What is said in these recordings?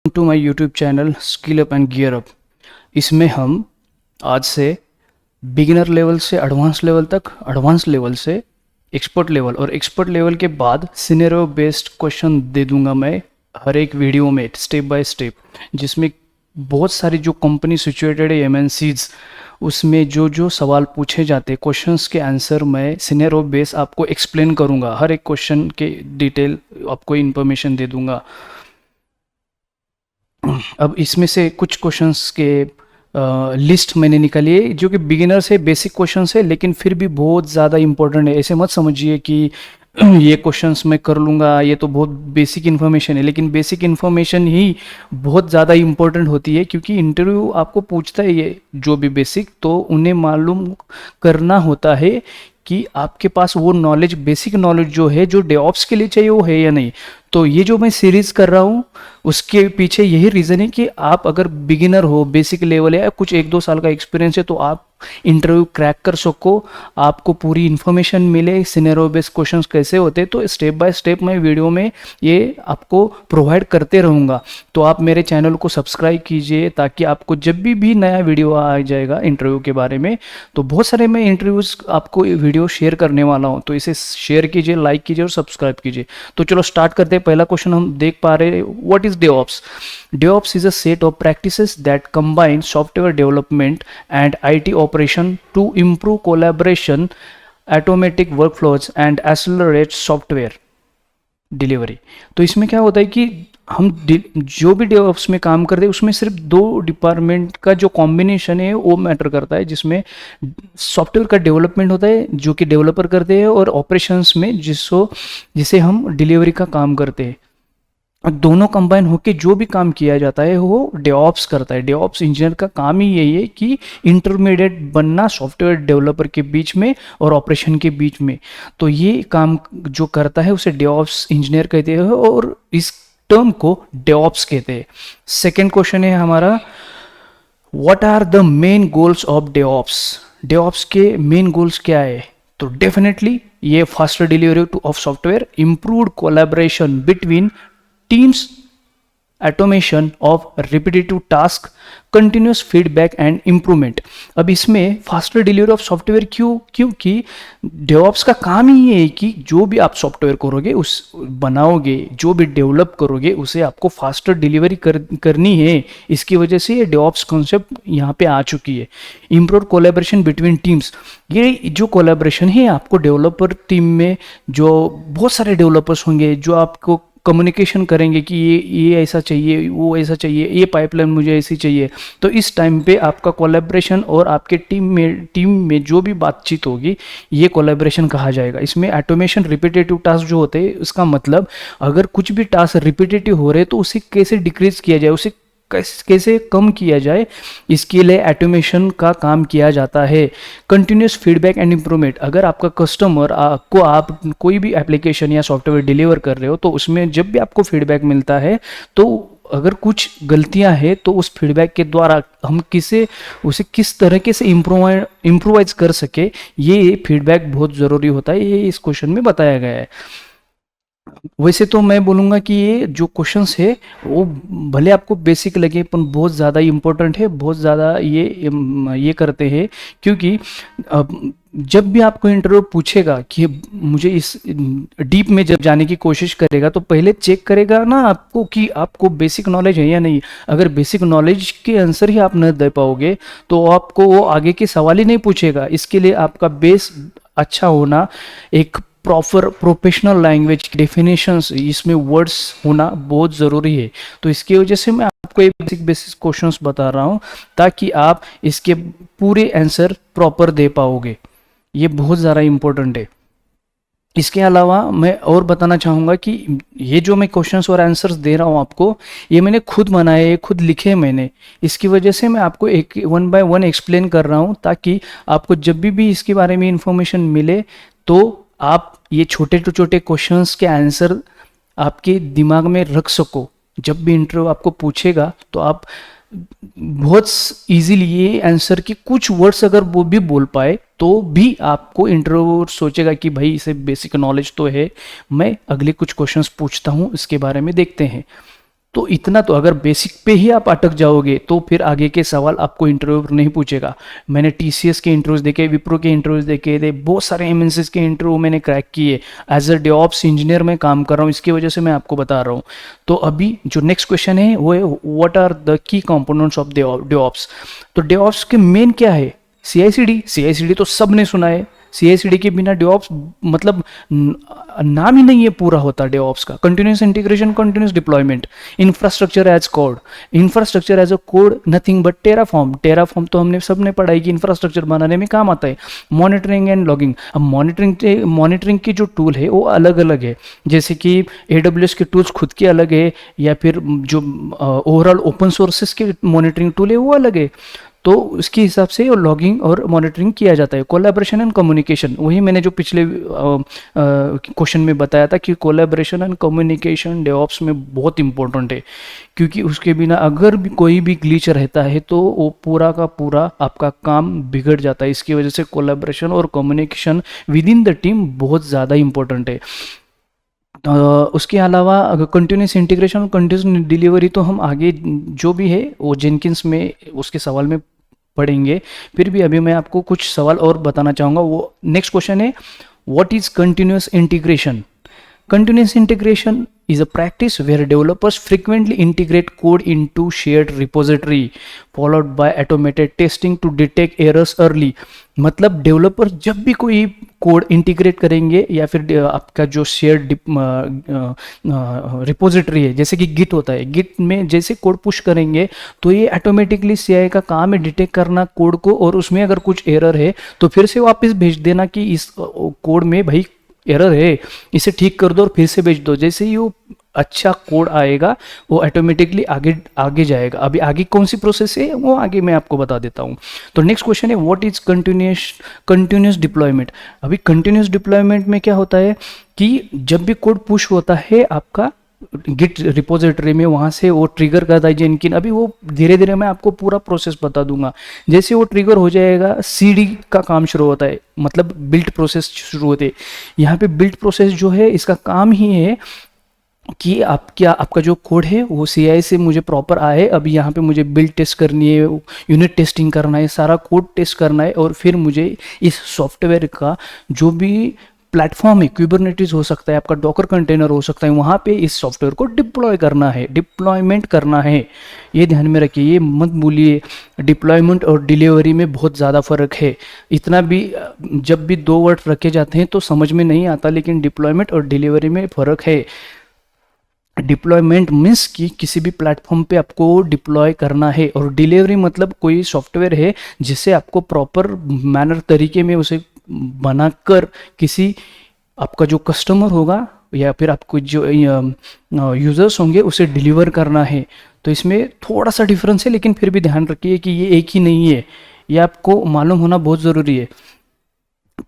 To my YouTube channel skill up and gear up. इसमें हम आज से बिगिनर लेवल से एडवांस लेवल तक, एडवांस लेवल से एक्सपर्ट लेवल और एक्सपर्ट लेवल के बाद सिनेरियो बेस्ड क्वेश्चन दे दूंगा मैं हर एक वीडियो में स्टेप बाय स्टेप, जिसमें बहुत सारी जो कंपनी सिचुएटेड है एमएनसीज, उसमें जो जो सवाल पूछे जाते हैं क्वेश्चंस के आंसर मैं सिनेरियो बेस आपको एक्सप्लेन करूंगा। हर एक क्वेश्चन के डिटेल आपको इन्फॉर्मेशन दे दूंगा। अब इसमें से कुछ क्वेश्चंस के लिस्ट मैंने निकाली है जो कि बिगिनर से बेसिक क्वेश्चंस है, लेकिन फिर भी बहुत ज़्यादा इंपॉर्टेंट है। ऐसे मत समझिए कि ये क्वेश्चंस मैं कर लूँगा, ये तो बहुत बेसिक इन्फॉर्मेशन है, लेकिन बेसिक इन्फॉर्मेशन ही बहुत ज़्यादा इंपॉर्टेंट होती है, क्योंकि इंटरव्यू आपको पूछता है ये जो भी बेसिक, तो उन्हें मालूम करना होता है कि आपके पास वो नॉलेज, बेसिक नॉलेज जो है, जो डेवऑप्स के लिए चाहिए वो है या नहीं। तो ये जो मैं सीरीज़ कर रहा हूँ उसके पीछे यही रीज़न है कि आप अगर बिगिनर हो, बेसिक लेवल है, कुछ 1-2 साल का एक्सपीरियंस है, तो आप इंटरव्यू क्रैक कर सको, आपको पूरी इन्फॉर्मेशन मिले सिनेरियो बेस्ड क्वेश्चंस कैसे होते हैं। तो स्टेप बाय स्टेप मैं वीडियो में ये आपको प्रोवाइड करते रहूँगा। तो आप मेरे चैनल को सब्सक्राइब कीजिए ताकि आपको जब भी नया वीडियो आ जाएगा इंटरव्यू के बारे में, तो बहुत सारे मैं इंटरव्यूज़ आपको वीडियो शेयर करने वाला हूँ, तो इसे शेयर कीजिए, लाइक कीजिए और सब्सक्राइब कीजिए। तो चलो स्टार्ट करते हैं। पहला क्वेश्चन हम देख पा रहे हैं, what is DevOps? DevOps is a set of practices that combine software development and IT operation to improve collaboration, automatic workflows and accelerate software delivery. तो इसमें क्या होता है कि हम जो भी DevOps में काम करते हैं उसमें सिर्फ 2 डिपार्टमेंट का जो कॉम्बिनेशन है वो मैटर करता है, जिसमें सॉफ्टवेयर का डेवलपमेंट होता है जो कि डेवलपर करते हैं, और ऑपरेशंस में जिसे हम डिलीवरी का काम करते हैं। दोनों कंबाइन होकर जो भी काम किया जाता है वो डेवऑप्स करता है। डेवऑप्स इंजीनियर का काम ही यही है कि इंटरमीडिएट बनना सॉफ्टवेयर डेवलपर के बीच में और ऑपरेशन के बीच में। तो ये काम जो करता है उसे डेवऑप्स इंजीनियर कहते हैं, और इस टर्म को डेवऑप्स कहते हैं। सेकेंड क्वेश्चन है हमारा, what are the main goals of DevOps? DevOps के मेन गोल्स क्या है? तो डेफिनेटली ये faster delivery of software, improved collaboration between teams, automation of repetitive task, continuous feedback and improvement। अब इसमें फास्टर डिलीवरी ऑफ सॉफ्टवेयर क्योंकि DevOps का काम ही ये है कि जो भी आप सॉफ्टवेयर करोगे, उस बनाओगे, जो भी डेवलप करोगे, उसे आपको फास्टर डिलीवरी करनी है। इसकी वजह से ये डेवऑप्स कॉन्सेप्ट यहाँ पे आ चुकी है। इम्प्रूव कोलैबोरेशन बिटवीन टीम्स, ये जो कोलैबोरेशन है आपको डेवलपर टीम में, जो बहुत सारे डेवलपर्स होंगे जो आपको कम्युनिकेशन करेंगे कि ये ऐसा चाहिए, वो ऐसा चाहिए, ये पाइपलाइन मुझे ऐसी चाहिए। तो इस टाइम पे आपका कोलैबोरेशन और आपके टीम में जो भी बातचीत होगी, ये कोलैबोरेशन कहा जाएगा। इसमें ऑटोमेशन, रिपीटेटिव टास्क जो होते हैं, उसका मतलब अगर कुछ भी टास्क रिपीटेटिव हो रहे हैं तो उसे कैसे डिक्रीज किया जाए, उसे कैसे कम किया जाए, इसके लिए ऑटोमेशन का काम किया जाता है। कंटिन्यूस फीडबैक एंड इम्प्रूवमेंट, अगर आपका कस्टमर को आप कोई भी एप्लीकेशन या सॉफ्टवेयर डिलीवर कर रहे हो, तो उसमें जब भी आपको फीडबैक मिलता है, तो अगर कुछ गलतियां हैं तो उस फीडबैक के द्वारा हम उसे किस तरीके से इम्प्रोवाइज कर सके, ये फीडबैक बहुत ज़रूरी होता है। ये इस क्वेश्चन में बताया गया है। वैसे तो मैं बोलूँगा कि ये जो क्वेश्चंस है वो भले आपको बेसिक लगे, पर बहुत ज़्यादा इम्पोर्टेंट है, बहुत ज़्यादा ये करते हैं, क्योंकि जब भी आपको इंटरव्यू पूछेगा कि मुझे इस डीप में जब जाने की कोशिश करेगा, तो पहले चेक करेगा ना आपको कि आपको बेसिक नॉलेज है या नहीं। अगर बेसिक नॉलेज के आंसर ही आप न दे पाओगे तो आपको वो आगे के सवाल ही नहीं पूछेगा। इसके लिए आपका बेस अच्छा होना, एक प्रॉपर प्रोफेशनल लैंग्वेज डेफिनेशंस, इसमें वर्ड्स होना बहुत ज़रूरी है। तो इसकी वजह से मैं आपको एक बेसिक क्वेश्चंस बता रहा हूँ ताकि आप इसके पूरे आंसर प्रॉपर दे पाओगे। ये बहुत ज़्यादा इम्पोर्टेंट है। इसके अलावा मैं और बताना चाहूँगा कि ये जो मैं क्वेश्चंस और आंसर्स दे रहा हूँ आपको, ये मैंने खुद बनाए, खुद लिखे मैंने। इसकी वजह से मैं आपको एक 1 बाय 1 एक्सप्लेन कर रहा हूँ, ताकि आपको जब भी इसके बारे में इंफॉर्मेशन मिले तो आप ये छोटे क्वेश्चंस के आंसर आपके दिमाग में रख सको। जब भी इंटरव्यू आपको पूछेगा तो आप बहुत इजीली ये आंसर के कुछ वर्ड्स अगर वो भी बोल पाए तो भी आपको इंटरव्यूअर सोचेगा कि भाई इसे बेसिक नॉलेज तो है। मैं अगले कुछ क्वेश्चंस पूछता हूँ, इसके बारे में देखते हैं। तो इतना तो अगर बेसिक पे ही आप अटक जाओगे तो फिर आगे के सवाल आपको इंटरव्यू नहीं पूछेगा। मैंने टीसीएस के इंटरव्यूज देखे, विप्रो के इंटरव्यूज देखे थे, बहुत सारे एमएनसीज के इंटरव्यू मैंने क्रैक किए। एज अ डेवऑप्स इंजीनियर मैं काम कर रहा हूँ, इसकी वजह से मैं आपको बता रहा हूँ। तो अभी जो नेक्स्ट क्वेश्चन है वो है what are the key components of DevOps. तो डेवऑप्स के मेन क्या है? सीआईसीडी। सीआईसीडी तो सब ने सुना है। सीआईसीडी के बिना डेवऑप्स मतलब नाम ही नहीं है पूरा होता डेवऑप्स का। Continuous integration, continuous deployment, infrastructure as code. Infrastructure as a code nothing but Terraform. Terraform तो हमने सबने पढ़ाई कि इंफ्रास्ट्रक्चर बनाने में काम आता है। Monitoring and logging. अब मॉनिटरिंग की जो टूल है वो अलग अलग है, जैसे कि एडब्ल्यूएस के टूल्स खुद के अलग है, या फिर जो ओवरऑल ओपन सोर्सेस के मॉनिटरिंग टूल है वो अलग है। तो उसके हिसाब से लॉगिंग और मॉनिटरिंग किया जाता है। कोलैबोरेशन एंड कम्युनिकेशन, वही मैंने जो पिछले क्वेश्चन में बताया था कि कोलैबोरेशन एंड कम्युनिकेशन डेवऑप्स में बहुत इंपॉर्टेंट है, क्योंकि उसके बिना अगर भी कोई भी ग्लिच रहता है तो वो पूरा का पूरा आपका काम बिगड़ जाता है। इसकी वजह से कोलैबोरेशन और communication with in the team बहुत ज़्यादा इंपॉर्टेंट है। उसके अलावा अगर कंटिन्यूस इंटीग्रेशन और कंटिन्यूस डिलीवरी तो हम आगे जो भी है वो जेनकिंस में उसके सवाल में पढ़ेंगे। फिर भी अभी मैं आपको कुछ सवाल और बताना चाहूँगा। वो नेक्स्ट क्वेश्चन है what is continuous integration. Continuous integration is a practice where developers frequently integrate code into shared repository followed by automated testing to detect errors early। मतलब डेवलपर जब भी कोई कोड इंटीग्रेट करेंगे या फिर आपका जो शेयर्ड रिपोजिटरी है, जैसे कि गिट होता है, गिट में जैसे कोड पुश करेंगे तो ये ऑटोमेटिकली सीआई का काम है डिटेक्ट करना कोड को, और उसमें अगर कुछ एरर है तो फिर से वापस भेज देना कि इस कोड में भाई एरर है, इसे ठीक कर दो और फिर से भेज दो। जैसे ही वो अच्छा कोड आएगा वो ऑटोमेटिकली आगे आगे जाएगा। अभी आगे कौन सी प्रोसेस है वो आगे मैं आपको बता देता हूँ। तो नेक्स्ट क्वेश्चन है व्हाट इज कंटिन्यूस डिप्लॉयमेंट। अभी कंटिन्यूस डिप्लॉयमेंट में क्या होता है कि जब भी कोड पुश होता है आपका गिट रिपोजिटरी में, वहाँ से वो ट्रिगर करता है जेनकिन। अभी वो धीरे धीरे मैं आपको पूरा प्रोसेस बता दूंगा। जैसे वो ट्रिगर हो जाएगा सीडी का काम शुरू होता है, मतलब बिल्ड प्रोसेस शुरू होते हैं। यहाँ पे बिल्ड प्रोसेस जो है इसका काम ही है कि आपका जो कोड है वो सीआई से मुझे प्रॉपर आए। अभी यहाँ पे मुझे बिल्ड टेस्ट करनी है, यूनिट टेस्टिंग करना है, सारा कोड टेस्ट करना है, और फिर मुझे इस सॉफ्टवेयर का जो भी प्लेटफॉर्म है, क्यूबरनेटिस हो सकता है, आपका डॉकर कंटेनर हो सकता है, वहाँ पे इस सॉफ्टवेयर को डिप्लॉय करना है, डिप्लॉयमेंट करना है। ये ध्यान में रखिए, ये मत भूलिए। डिप्लॉयमेंट और डिलीवरी में बहुत ज़्यादा फ़र्क है। इतना भी जब भी दो वर्ड रखे जाते हैं तो समझ में नहीं आता, लेकिन डिप्लॉयमेंट और डिलीवरी में फ़र्क है। डिप्लॉयमेंट मीन्स कि किसी भी प्लेटफॉर्म पे आपको डिप्लॉय करना है, और डिलीवरी मतलब कोई सॉफ्टवेयर है जिसे आपको प्रॉपर मैनर तरीके में उसे बनाकर किसी आपका जो कस्टमर होगा या फिर आपको जो यूज़र्स होंगे उसे डिलीवर करना है। तो इसमें थोड़ा सा डिफरेंस है, लेकिन फिर भी ध्यान रखिए कि ये एक ही नहीं है, ये आपको मालूम होना बहुत ज़रूरी है।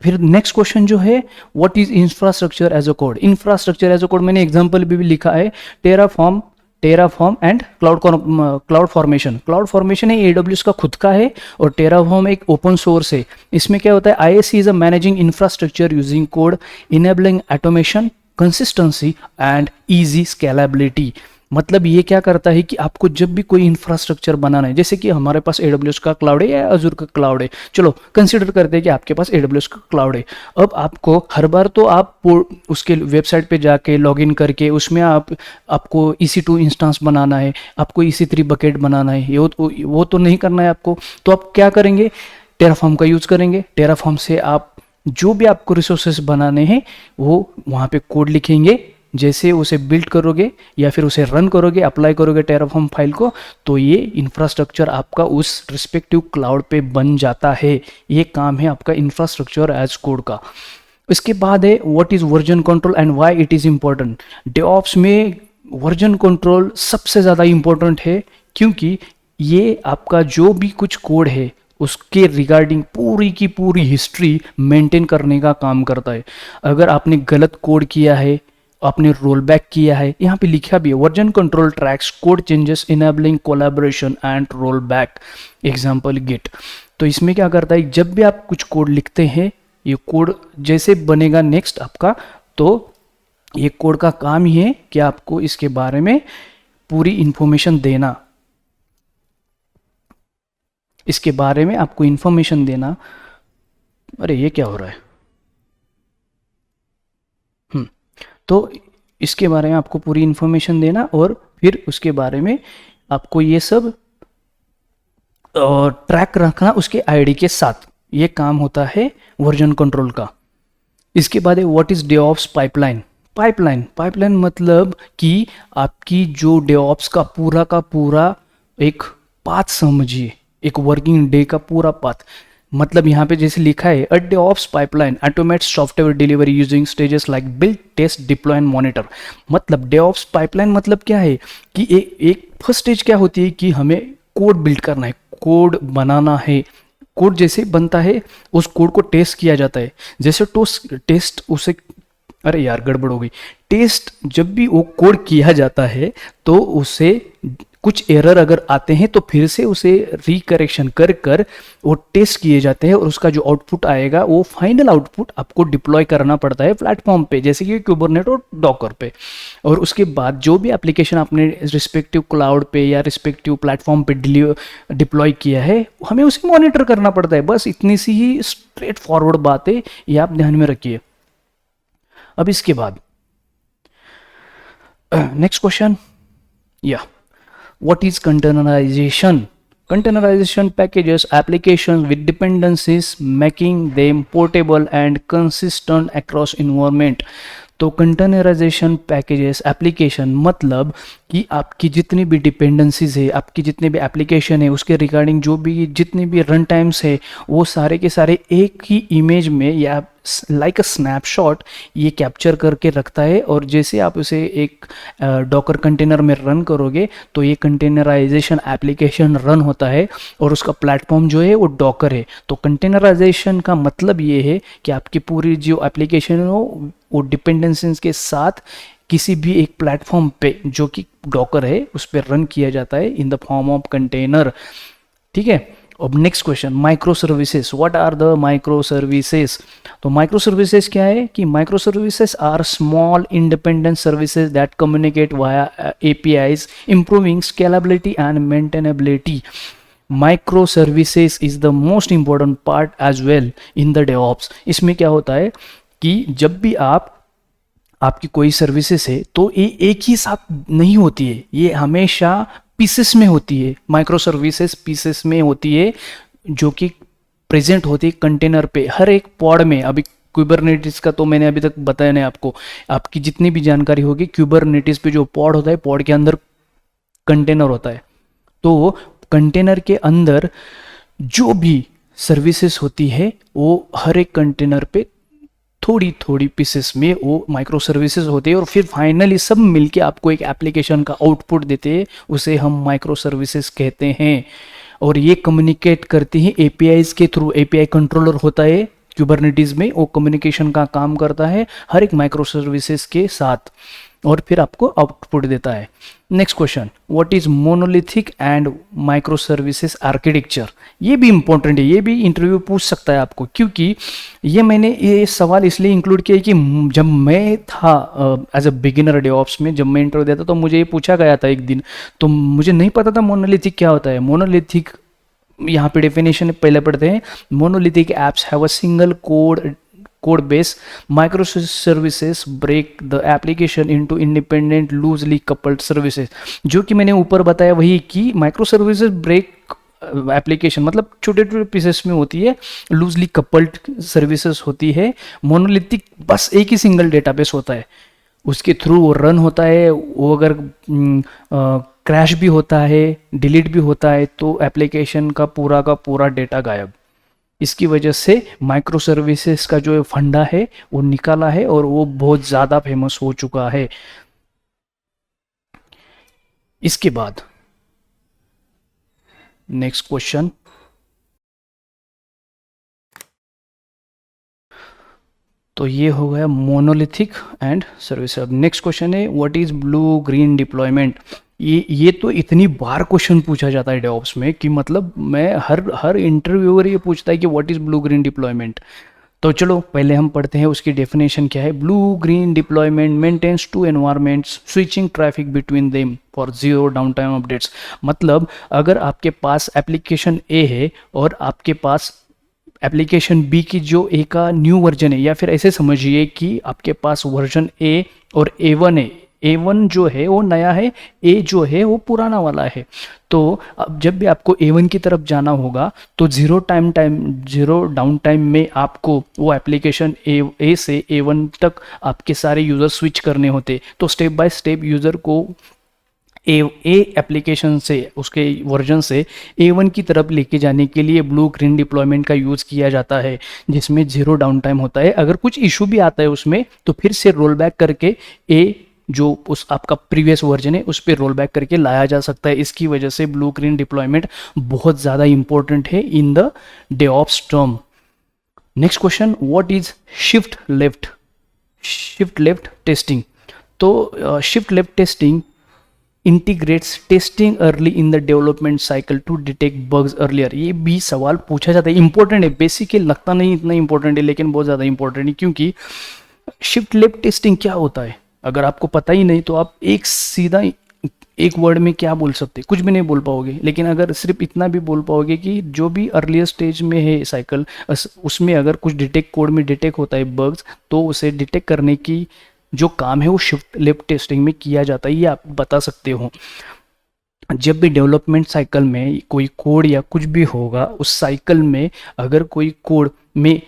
फिर नेक्स्ट क्वेश्चन जो है what is infrastructure as a code. Infrastructure as a code मैंने एग्जांपल भी लिखा है, Terraform and cloud formation. Cloud formation है एडब्ल्यूएस का खुद का है, और टेराफॉर्म एक ओपन सोर्स है। इसमें क्या होता है, ISC is a managing infrastructure using code enabling automation, consistency and easy scalability. मतलब ये क्या करता है कि आपको जब भी कोई इंफ्रास्ट्रक्चर बनाना है, जैसे कि हमारे पास एडब्ल्यूएस का क्लाउड है या अजूर का क्लाउड है, चलो कंसीडर करते हैं कि आपके पास एडब्ल्यूएस का क्लाउड है। अब आपको हर बार तो आप उसके वेबसाइट पे जाके लॉगिन करके उसमें आपको EC2 इंस्टेंस बनाना है, आपको EC3 बकेट बनाना है, वो तो नहीं करना है आपको। तो आप क्या करेंगे, टेराफॉर्म का यूज़ करेंगे। टेराफॉर्म से आप जो भी आपको रिसोर्सेस बनाने हैं वो वहाँ पे कोड लिखेंगे। जैसे उसे बिल्ड करोगे या फिर उसे रन करोगे, अप्लाई करोगे टेराफॉर्म फाइल को, तो ये इंफ्रास्ट्रक्चर आपका उस रिस्पेक्टिव क्लाउड पे बन जाता है। ये काम है आपका इंफ्रास्ट्रक्चर एज कोड का। इसके बाद है what is version control and why it is important. DevOps में वर्जन कंट्रोल सबसे ज़्यादा इम्पोर्टेंट है, क्योंकि ये आपका जो भी कुछ कोड है उसके रिगार्डिंग पूरी की पूरी हिस्ट्री मेंटेन करने का काम करता है। अगर आपने गलत कोड किया है, आपने रोल बैक किया है, यहाँ पे लिखा भी है version control tracks code changes enabling collaboration and roll back, example git. तो इसमें क्या करता है, जब भी आप कुछ कोड लिखते हैं, ये कोड जैसे बनेगा नेक्स्ट आपका, तो ये कोड का काम ही है कि आपको इसके बारे में पूरी इंफॉर्मेशन देना, इसके बारे में आपको इंफॉर्मेशन देना। अरे ये क्या हो रहा है? तो इसके बारे में आपको पूरी इंफॉर्मेशन देना और फिर उसके बारे में आपको ये सब ट्रैक रखना उसके आईडी के साथ। ये काम होता है वर्जन कंट्रोल का। इसके बाद है what is DevOps pipeline. Pipeline मतलब कि आपकी जो डेवऑप्स का पूरा एक पाथ समझिए, एक वर्किंग डे का पूरा पाथ। मतलब यहाँ पे जैसे लिखा है a DevOps pipeline automates software delivery using stages like build, test, deploy and monitor. मतलब डेवऑप्स पाइपलाइन मतलब क्या है कि एक फर्स्ट स्टेज क्या होती है कि हमें कोड बिल्ड करना है, कोड बनाना है। कोड जैसे बनता है उस कोड को टेस्ट किया जाता है। जैसे टेस्ट उसे, अरे यार गड़बड़ हो गई। टेस्ट जब भी वो कोड किया जाता है तो उसे कुछ एरर अगर आते हैं तो फिर से उसे रिकरेक्शन कर वो टेस्ट किए जाते हैं और उसका जो आउटपुट आएगा वो फाइनल आउटपुट आपको डिप्लॉय करना पड़ता है प्लेटफॉर्म पे, जैसे कि कुबरनेट और डॉकर पे। और उसके बाद जो भी एप्लीकेशन आपने रिस्पेक्टिव क्लाउड पे या रिस्पेक्टिव प्लेटफॉर्म पे डिप्लॉय किया है हमें उसे मॉनिटर करना पड़ता है। बस इतनी सी ही स्ट्रेट फॉरवर्ड बात है, ये आप ध्यान में रखिए। अब इसके बाद नेक्स्ट क्वेश्चन, या what is containerization? Containerization packages applications with dependencies, making them portable and consistent across environment. तो कंटेनराइजेशन पैकेजेस एप्लीकेशन मतलब कि आपकी जितनी भी डिपेंडेंसीज है, आपकी जितने भी एप्लीकेशन है, उसके रिगार्डिंग जो भी जितने भी रन टाइम्स है वो सारे के सारे एक ही इमेज में या लाइक अ स्नैपशॉट ये कैप्चर करके रखता है। और जैसे आप उसे एक डॉकर कंटेनर में रन करोगे तो ये कंटेनराइजेशन एप्लीकेशन रन होता है और उसका प्लेटफॉर्म जो है वो डॉकर है। तो कंटेनराइजेशन का मतलब ये है कि आपकी पूरी जो एप्लीकेशन हो वो डिपेंडेंसीज के साथ किसी भी एक प्लेटफॉर्म पे जो कि डॉकर है उस पर रन किया जाता है in the form of container. ठीक है। अब next question, micro services. What are the micro services? तो माइक्रो सर्विसेज क्या है कि micro services are small independent services that communicate via APIs, improving scalability and maintainability. Micro services is the most important part as well in the DevOps. इसमें क्या होता है कि जब भी आपकी कोई सर्विसेज है तो ये एक ही साथ नहीं होती है, ये हमेशा पीसेस में होती है। माइक्रो सर्विसेज पीसेस में होती है जो कि प्रेजेंट होती है कंटेनर पे, हर एक पॉड में। अभी क्यूबरनेटिस का तो मैंने अभी तक बताया नहीं आपको, आपकी जितनी भी जानकारी होगी क्यूबरनेटिस पे जो पॉड होता है, पॉड के अंदर कंटेनर होता है। तो कंटेनर के अंदर जो भी सर्विसेज होती है वो हर एक कंटेनर पे थोड़ी थोड़ी पीसेस में वो माइक्रो सर्विसेज होते हैं और फिर फाइनली सब मिलके आपको एक एप्लीकेशन का आउटपुट देते हैं, उसे हम माइक्रो सर्विसेज कहते हैं। और ये कम्युनिकेट करती हैं APIs के थ्रू। API कंट्रोलर होता है क्यूबरनेटिस में, वो कम्युनिकेशन का काम करता है हर एक माइक्रो सर्विसेज के साथ और फिर आपको आउटपुट देता है। Next question, what is monolithic and micro services architecture? ये भी इंपॉर्टेंट है, ये भी इंटरव्यू पूछ सकता है आपको, क्योंकि ये सवाल इसलिए इंक्लूड किया कि जब मैं था एज अ बिगिनर डेवऑप्स में, जब मैं इंटरव्यू देता तो मुझे ये पूछा गया था एक दिन, तो मुझे नहीं पता था मोनोलिथिक क्या होता है। मोनोलिथिक यहाँ पे डेफिनेशन पहले पढ़ते हैं। Monolithic apps have a single code base. Microservices break the application into independent loosely coupled services. जो कि मैंने ऊपर बताया वही कि माइक्रो सर्विसेज ब्रेक एप्लीकेशन मतलब छोटे छोटे पीसेस में होती है, लूजली कपल्ड सर्विसेज होती है। मोनोलिथिक बस एक ही सिंगल डेटाबेस होता है, उसके थ्रू वो रन होता है। वो अगर क्रैश भी होता है, डिलीट भी होता है तो एप्लीकेशन का पूरा डेटा गायब। इसकी वजह से माइक्रो सर्विसेज का जो फंडा है वो निकाला है और वो बहुत ज़्यादा फेमस हो चुका है। इसके बाद नेक्स्ट क्वेश्चन, तो ये हो गया मोनोलिथिक एंड सर्विस। अब नेक्स्ट क्वेश्चन है what is blue green deployment? ये तो इतनी बार क्वेश्चन पूछा जाता है डेवऑप्स में कि मतलब मैं हर इंटरव्यूअर ये पूछता है कि what is blue green deployment. तो चलो पहले हम पढ़ते हैं उसकी डेफिनेशन क्या है। Blue green deployment maintains two environments switching traffic between them for zero down time updates. मतलब अगर आपके पास एप्लीकेशन ए है और आपके पास एप्लीकेशन बी की जो ए का न्यू वर्जन है, या फिर ऐसे समझिए कि आपके पास वर्जन ए और A1 है। A1 जो है वो नया है, ए जो है वो पुराना वाला है। तो अब जब भी आपको A1 की तरफ जाना होगा तो जीरो डाउन टाइम में आपको वो एप्लीकेशन ए से A1 तक आपके सारे यूज़र स्विच करने होते। तो स्टेप बाय स्टेप यूज़र को ए एप्लीकेशन से, उसके वर्जन से A1 की तरफ लेके जाने के लिए ब्लू ग्रीन डिप्लॉयमेंट का यूज़ किया जाता है, जिसमें जीरो डाउन टाइम होता है। अगर कुछ इशू भी आता है उसमें तो फिर से रोल बैक करके ए जो उस आपका प्रीवियस वर्जन है उस पर रोल बैक करके लाया जा सकता है। इसकी वजह से ब्लू ग्रीन डिप्लॉयमेंट बहुत ज़्यादा इंपॉर्टेंट है in the DevOps term. Next question, what is shift left testing. तो shift left testing integrates testing early in the development cycle to detect bugs earlier. ये भी सवाल पूछा जाता है, इंपॉर्टेंट है, बेसिक है, लगता नहीं इतना इंपॉर्टेंट है लेकिन बहुत ज़्यादा इंपॉर्टेंट है। क्योंकि शिफ्ट लेफ्ट टेस्टिंग क्या होता है अगर आपको पता ही नहीं तो आप एक वर्ड में क्या बोल सकते, कुछ भी नहीं बोल पाओगे। लेकिन अगर सिर्फ इतना भी बोल पाओगे कि जो भी अर्लियर स्टेज में है साइकिल, उसमें अगर कुछ कोड में डिटेक्ट होता है बग्स, तो उसे डिटेक्ट करने की जो काम है वो शिफ्ट लेफ्ट टेस्टिंग में किया जाता है, ये आप बता सकते हो। जब भी डेवलपमेंट साइकिल में कोई कोड या कुछ भी होगा, उस साइकिल में अगर कोई कोड में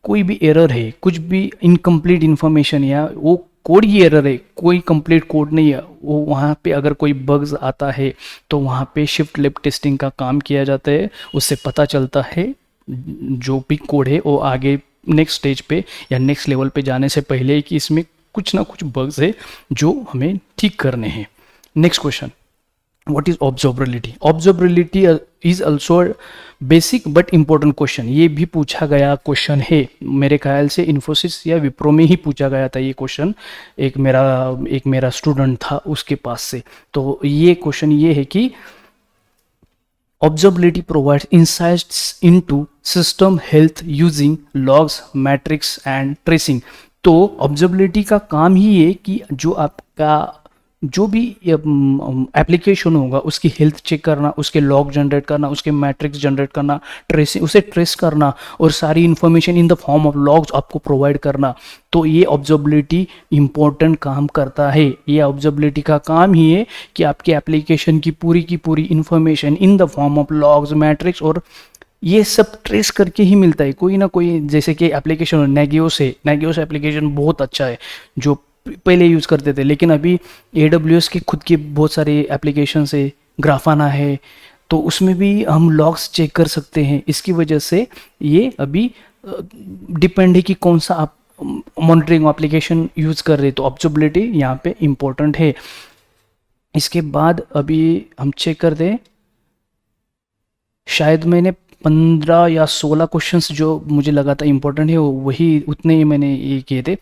कोई भी एरर है, कुछ भी इनकम्प्लीट इन्फॉर्मेशन, या वो कोड ही एरर है, कोई कंप्लीट कोड नहीं है, वो वहाँ पे अगर कोई बग्स आता है तो वहाँ पे शिफ्ट लेफ्ट टेस्टिंग का काम किया जाता है। उससे पता चलता है जो भी कोड है वो आगे नेक्स्ट स्टेज पे या नेक्स्ट लेवल पे जाने से पहले कि इसमें कुछ ना कुछ बग्स है जो हमें ठीक करने हैं। Next question, what is observability. Observability is also basic but important question. ये भी पूछा गया क्वेश्चन है, मेरे ख्याल से इन्फोसिस या विप्रो में ही पूछा गया था ये क्वेश्चन। एक मेरा स्टूडेंट था उसके पास से। तो ये क्वेश्चन ये है कि observability provides insights into system health using logs, metrics and tracing। तो ऑब्जर्वेबिलिटी का काम ही है कि जो आपका जो भी एप्लीकेशन होगा उसकी हेल्थ चेक करना, उसके लॉग जनरेट करना, उसके मैट्रिक्स जनरेट करना, ट्रेसिंग, उसे ट्रेस करना और सारी information in the form of logs आपको प्रोवाइड करना। तो ये ऑब्जर्वेबिलिटी इंपॉर्टेंट काम करता है। ये ऑब्जर्वेबिलिटी का काम ही है कि आपके एप्लीकेशन की पूरी information in the form of logs, matrix और ये सब ट्रेस करके ही मिलता है कोई ना कोई। जैसे कि एप्लीकेशन नेगियोस एप्लीकेशन बहुत अच्छा है जो पहले यूज़ करते थे, लेकिन अभी AWS के खुद के बहुत सारे एप्लीकेशन है, ग्राफाना है, तो उसमें भी हम लॉग्स चेक कर सकते हैं। इसकी वजह से ये अभी डिपेंड है कि कौन सा आप मॉनिटरिंग एप्लीकेशन यूज़ कर रहे, तो ऑब्जर्वेबिलिटी यहाँ पे इम्पोर्टेंट है। इसके बाद अभी हम चेक कर दें, शायद मैंने 15 या 16 क्वेश्चंस जो मुझे लगा था इम्पोर्टेंट है वही उतने ही मैंने ये किए थे।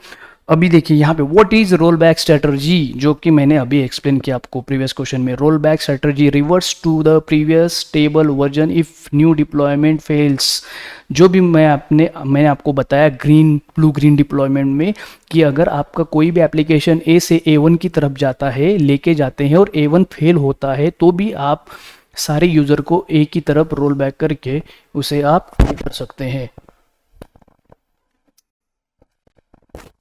अभी देखिए यहाँ पे what is roll back strategy, जो कि मैंने अभी एक्सप्लेन किया आपको प्रीवियस क्वेश्चन में। Roll back strategy reverse to the previous stable version if new deployment fails. जो भी मैंने आपको बताया ब्लू ग्रीन डिप्लॉयमेंट में कि अगर आपका कोई भी एप्लीकेशन ए से A1 की तरफ जाता है, लेके जाते हैं और A1 फेल होता है, तो भी आप सारे यूज़र को ए की तरफ रोल बैक करके उसे आप कर सकते हैं।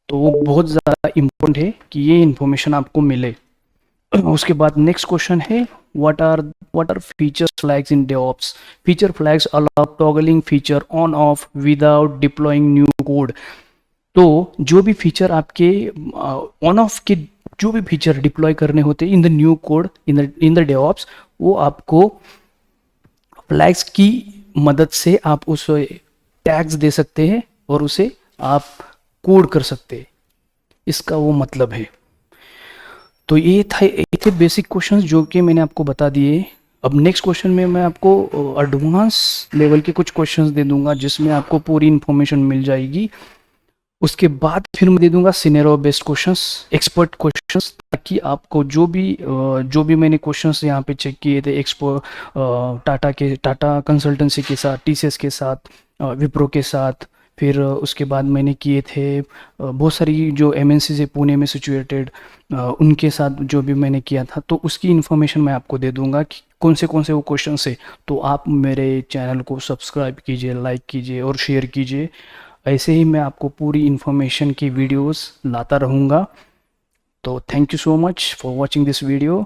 तो वो बहुत ज़्यादा इम्पोर्टेंट है कि ये इन्फॉर्मेशन आपको मिले। उसके बाद नेक्स्ट क्वेश्चन है what are feature flags in DevOps। feature flags allow toggling feature on off without deploying new code। तो जो भी फीचर आपके ऑन ऑफ के जो भी फीचर डिप्लॉय करने होते हैं in the new code in the DevOps, वो आपको फ्लैग्स की मदद से आप उसे टैग्स दे सकते हैं और उसे आप कोड कर सकते हैं, इसका वो मतलब है। तो ये थे बेसिक क्वेश्चंस जो कि मैंने आपको बता दिए। अब नेक्स्ट क्वेश्चन में मैं आपको एडवांस लेवल के कुछ क्वेश्चंस दे दूंगा जिसमें आपको पूरी इन्फॉर्मेशन मिल जाएगी। उसके बाद फिर मैं दे दूंगा scenario based questions, expert questions, ताकि आपको जो भी मैंने क्वेश्चंस यहाँ पे चेक किए थे टाटा कंसल्टेंसी के साथ, TCS के साथ, विप्रो के साथ, फिर उसके बाद मैंने किए थे बहुत सारी जो एमएनसी है पुणे में सिचुएटेड, उनके साथ जो भी मैंने किया था, तो उसकी इन्फॉर्मेशन मैं आपको दे दूंगा कि कौन से वो क्वेश्चन है। तो आप मेरे चैनल को सब्सक्राइब कीजिए, लाइक कीजिए और शेयर कीजिए। ऐसे ही मैं आपको पूरी इन्फॉर्मेशन की वीडियोस लाता रहूँगा। तो thank you so much for watching this video.